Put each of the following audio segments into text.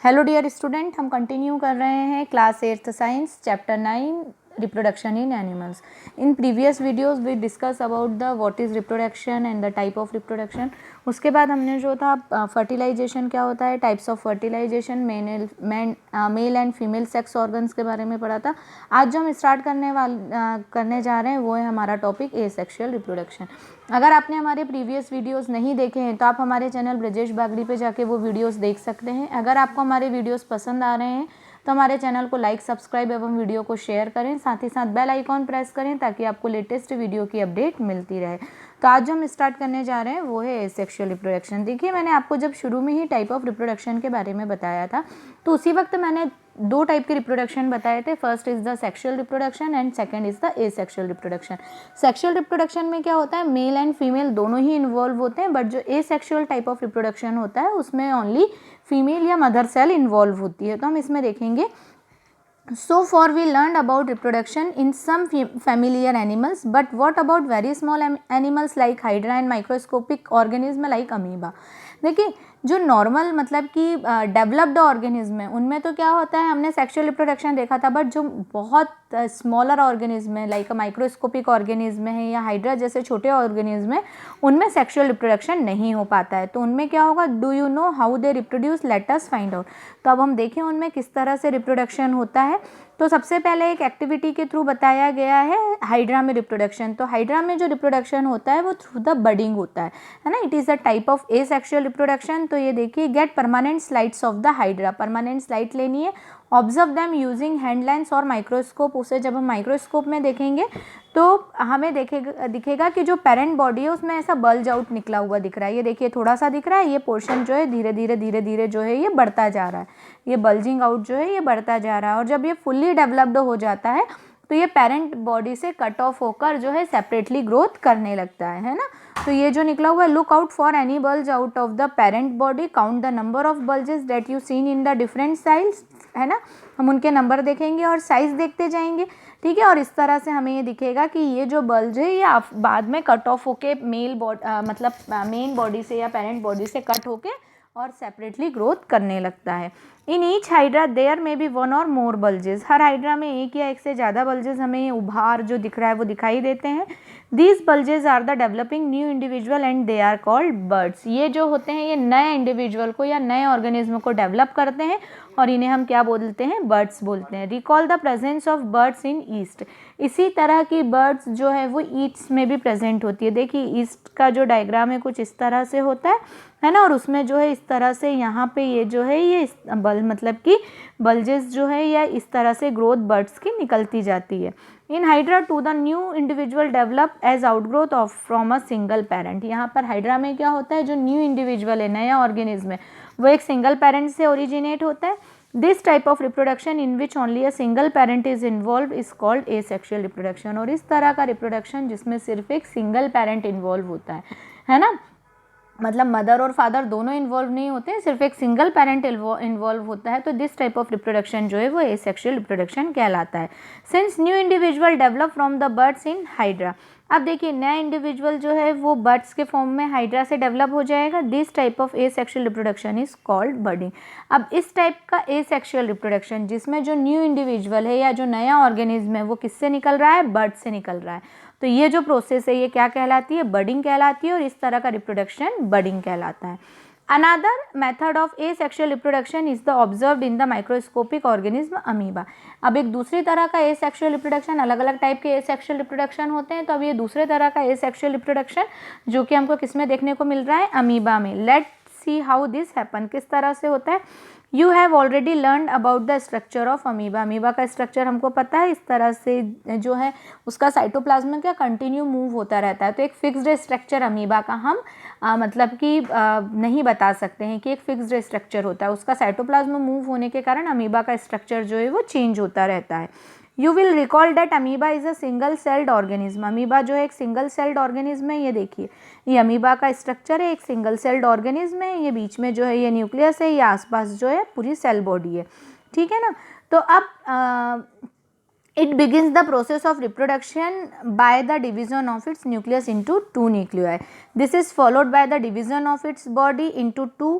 Hello dear student, हम continue कर रहे हैं class 8th science chapter 9 reproduction in animals. In previous videos we discuss about the what is reproduction and the type of reproduction. उसके बाद हमने जो था फर्टिलाइजेशन क्या होता है, types of fertilisation, male and female sex organs के बारे में पढ़ा था. आज जो हम स्टार्ट करने जा रहे हैं वो है हमारा टॉपिक एसेक्सुअल रिप्रोडक्शन. अगर आपने हमारे प्रीवियस वीडियोस नहीं देखे हैं तो आप हमारे चैनल ब्रजेश बागड़ी पे जाके वो वीडियोस देख सकते हैं. अगर आपको हमारे वीडियोस पसंद आ रहे हैं तो हमारे चैनल को लाइक, सब्सक्राइब एवं वीडियो को शेयर करें. साथ ही साथ बेल आइकॉन प्रेस करें ताकि आपको लेटेस्ट वीडियो की अपडेट मिलती रहे. तो आज जो हम स्टार्ट करने जा रहे हैं वो है एसेक्सुअल रिप्रोडक्शन. देखिए, मैंने आपको जब शुरू में ही टाइप ऑफ रिप्रोडक्शन के बारे में बताया था तो उसी वक्त मैंने दो टाइप के रिप्रोडक्शन बताए थे. First is the sexual reproduction and second is the asexual reproduction. Sexual reproduction में क्या होता है, मेल एंड फीमेल दोनों ही इन्वॉल्व होते हैं, बट जो एसेक्सुअल टाइप ऑफ रिप्रोडक्शन होता है उसमें ओनली फीमेल या मदर सेल इन्वॉल्व होती है. तो हम इसमें देखेंगे. So far we learned about reproduction in some familiar animals, but what about very small animals like hydra and microscopic organism like amoeba. देखिए, जो नॉर्मल मतलब कि डेवलप्ड ऑर्गेनिज्म है उनमें तो क्या होता है, हमने सेक्सुअल रिप्रोडक्शन देखा था, बट जो बहुत स्मॉलर ऑर्गेनिज्म है लाइक माइक्रोस्कोपिक ऑर्गेनिज्म है या हाइड्रा जैसे छोटे ऑर्गेनिज्म है उनमें सेक्सुअल रिप्रोडक्शन नहीं हो पाता है. तो उनमें क्या होगा, do you know how they reproduce, let us find out. तो अब हम देखें उनमें किस तरह से रिप्रोडक्शन होता है. तो सबसे पहले एक एक्टिविटी के थ्रू बताया गया है हाइड्रा में रिप्रोडक्शन. तो हाइड्रा में जो रिप्रोडक्शन होता है वो थ्रू द बडिंग होता है ना. It is a type of asexual reproduction. तो ये देखिए, get permanent slides of the hydra. Permanent slide लेनी है. Observe them using hand lens और माइक्रोस्कोप. उसे जब हम माइक्रोस्कोप में देखेंगे तो हमें दिखेगा कि जो पेरेंट बॉडी है उसमें ऐसा बल्ज आउट निकला हुआ दिख रहा है. ये देखिए, थोड़ा सा दिख रहा है. ये पोर्शन जो है धीरे धीरे जो है ये बढ़ता जा रहा है. ये बल्जिंग आउट जो है ये बढ़ता जा रहा है. और जब ये फुल्ली डेवलप्ड हो जाता है तो ये पेरेंट बॉडी से कट ऑफ होकर जो है सेपरेटली ग्रोथ करने लगता है ना. तो ये जो निकला हुआ है, look out for any bulge out of the parent body, count the number of bulges that you seen in the different size, है ना. हम उनके नंबर देखेंगे और साइज देखते जाएंगे, ठीक है. और इस तरह से हमें ये दिखेगा कि ये जो बल्ज है ये बाद में कट ऑफ होके मतलब मेन बॉडी से या पेरेंट बॉडी से कट होके और सेपरेटली ग्रोथ करने लगता है. इन ईच हाइड्रा देयर में बी वन और मोर बल्जेस. हर हाइड्रा में एक या एक से ज़्यादा बल्जेस हमें उभार जो दिख रहा है वो दिखाई देते हैं. These bulges are the developing new individual and they are called buds. ये जो होते हैं ये नए इंडिविजुअल को या नए ऑर्गेनिज्म को डेवलप करते हैं और इन्हें हम क्या बोलते हैं, बर्ड्स बोलते हैं. Recall the presence of birds in east. इसी तरह की बर्ड्स जो है वो ईस्ट में भी प्रेजेंट होती है. देखिए, ईस्ट का जो डायग्राम है कुछ इस तरह से होता है ना. और उसमें जो है इस तरह से यहाँ पे ये जो है ये मतलब कि बल्जेस जो है या इस तरह से ग्रोथ बर्ड्स की निकलती जाती है. In hydra to the new individual develop as outgrowth of from a single parent. यहाँ पर हाइड्रा में क्या होता है, जो न्यू इंडिविजुअल है, नया ऑर्गेनिज्म है, वो एक सिंगल पेरेंट से ओरिजिनेट होता है. This type of reproduction in which only a single parent is involve is called asexual reproduction. और इस तरह का रिप्रोडक्शन जिसमें सिर्फ एक सिंगल पेरेंट इन्वॉल्व होता है ना. मतलब मदर और फादर दोनों इन्वॉल्व नहीं होते हैं, सिर्फ एक सिंगल पेरेंट इन्वॉल्व होता है. तो दिस टाइप ऑफ रिप्रोडक्शन जो है वो एसेक्सुअल रिप्रोडक्शन कहलाता है. Since new individual develop from the birds in hydra. अब देखिए, नया इंडिविजुअल जो है वो बर्ड्स के फॉर्म में हाइड्रा से डेवलप हो जाएगा. This type of asexual reproduction is called budding. अब इस टाइप का एसेक्सुअल रिप्रोडक्शन जिसमें जो न्यू इंडिविजुअल है या जो नया ऑर्गेनिज्म है वो किससे निकल रहा है, बर्ड से निकल रहा है. तो ये जो प्रोसेस है ये क्या कहलाती है, बडिंग कहलाती है. और इस तरह का रिप्रोडक्शन बडिंग कहलाता है. Another method of asexual reproduction is the observed in the microscopic organism amoeba. अब एक दूसरी तरह का एसेक्सुअल रिप्रोडक्शन, अलग अलग टाइप के एसेक्सुअल रिप्रोडक्शन होते हैं. तो अब ये दूसरे तरह का एसेक्सुअल रिप्रोडक्शन जो कि हमको किस में देखने को मिल रहा है, अमीबा में. Let see how this happen. किस तरह से होता है. You have already learn about the structure of amoeba. Amoeba का स्ट्रक्चर हमको पता है. इस तरह से जो है उसका साइटोप्लाज्म क्या कंटिन्यू मूव होता रहता है. तो एक फिक्स्ड स्ट्रक्चर अमीबा का हम मतलब कि नहीं बता सकते हैं कि एक फिक्स्ड स्ट्रक्चर होता है. उसका साइटोप्लाज्म मूव होने के कारण अमीबा का स्ट्रक्चर जो है वो चेंज होता रहता है. You will recall that amoeba is a single celled organism. Amoeba जो है एक सिंगल सेल्ड ऑर्गेनिज्म है. ये देखिए, ये अमीबा का स्ट्रक्चर है, एक सिंगल सेल्ड ऑर्गेनिज्म है. ये बीच में जो है ये न्यूक्लियस है, ये आसपास जो है पूरी सेल बॉडी है, ठीक है ना. तो अब it begins the process of reproduction by the division of its nucleus into two nuclei. This is followed by the division of its body into two.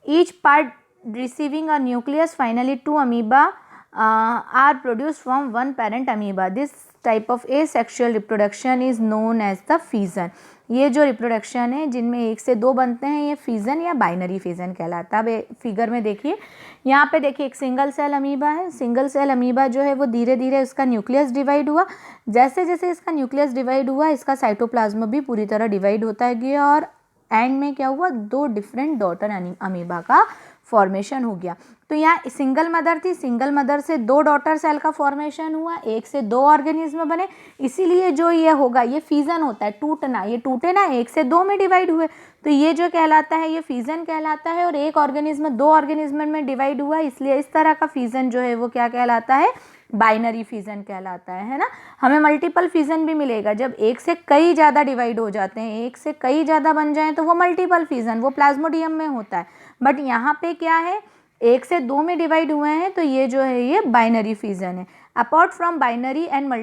Each part receiving a nucleus, finally 2 amoeba are produced from one parent amoeba. This type of asexual reproduction is known as the fission. ये जो reproduction है जिनमें 1 से 2 बनते हैं, ये fission या binary fission कहलाता है. अब फिगर में देखिए, यहाँ पे देखिए एक सिंगल सेल अमीबा है. सिंगल सेल अमीबा जो है वो धीरे धीरे उसका न्यूक्लियस डिवाइड हुआ. जैसे जैसे इसका न्यूक्लियस डिवाइड हुआ, इसका साइटोप्लाज्म भी पूरी तरह डिवाइड होता गया और एंड में क्या हुआ, 2 डिफरेंट डॉटर अमीबा का फॉर्मेशन हो गया. तो यहाँ सिंगल मदर थी, सिंगल मदर से 2 डॉटर सेल का फॉर्मेशन हुआ, 1 से 2 ऑर्गेनिज्म बने. इसीलिए जो ये होगा ये फिजन होता है, टूटना. ये टूटे ना, 1 से 2 में डिवाइड हुए, तो ये जो कहलाता है ये फिजन कहलाता है. और एक ऑर्गेनिज्म 2 ऑर्गेनिज्म में डिवाइड हुआ, इसलिए इस तरह का फिजन जो है वो क्या कहलाता है, बाइनरी फिजन कहलाता है ना. हमें मल्टीपल फिजन भी मिलेगा जब 1 से कई ज़्यादा डिवाइड हो जाते हैं, 1 से कई ज़्यादा बन जाएं तो वो मल्टीपल फिजन, वो प्लाज्मोडियम में होता है. बट यहाँ पे क्या है, 1 से 2 में डिवाइड हुए हैं, तो ये जो है ये बाइनरी फिजन है. Apart from binary and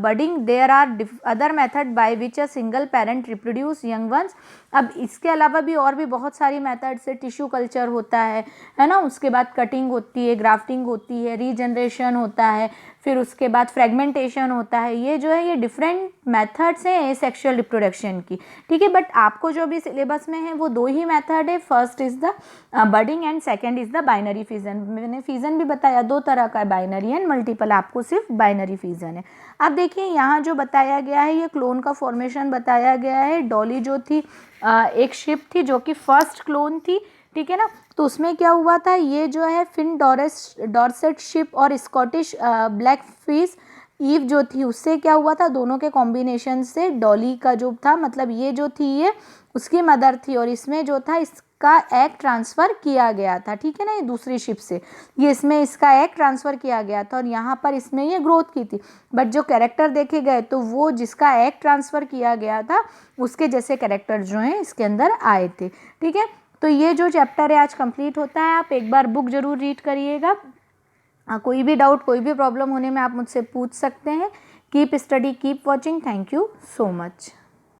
budding there are other method by which a single parent reproduce young ones. अब इसके अलावा भी और भी बहुत सारी मेथड से टिश्यू कल्चर होता है ना. उसके बाद कटिंग होती है, ग्राफ्टिंग होती है, रीजनरेशन होता है, फिर उसके बाद फ्रेगमेंटेशन होता है. ये जो है ये डिफरेंट मेथड्स हैं एसेक्सुअल रिप्रोडक्शन की. ठीक है, बट आपको जो भी सिलेबस में है वो 2 ही मेथड है. First is the budding and second is the binary fission. मैंने फिजन भी बताया 2 तरह का है, बाइनरी एंड मल्टीपल. आपको सिर्फ बाइनरी फिजन है. अब देखिए यहाँ जो बताया गया है ये क्लोन का फॉर्मेशन बताया गया है. डॉली जो थी एक शिप थी जो कि फर्स्ट क्लोन थी. ठीक है ना, तो उसमें क्या हुआ था, ये जो है फिन डॉर्सेट शिप और स्कॉटिश ब्लैक फिश ईव जो थी, उससे क्या हुआ था, दोनों के कॉम्बिनेशन से डॉली का जो था, मतलब ये जो थी ये उसकी मदर थी और इसमें जो था इसका एग ट्रांसफ़र किया गया था. ठीक है ना, ये दूसरी शिप से ये इसमें इसका एग ट्रांसफ़र किया गया था और यहाँ पर इसमें ये ग्रोथ की थी. बट जो कैरेक्टर देखे गए तो वो जिसका एग ट्रांसफ़र किया गया था उसके जैसे कैरेक्टर जो हैं इसके अंदर आए थे. ठीक है, तो ये जो चैप्टर है आज कंप्लीट होता है. आप एक बार बुक ज़रूर रीड करिएगा. कोई भी डाउट, कोई भी प्रॉब्लम होने में आप मुझसे पूछ सकते हैं. Keep study, keep watching. Thank you so much.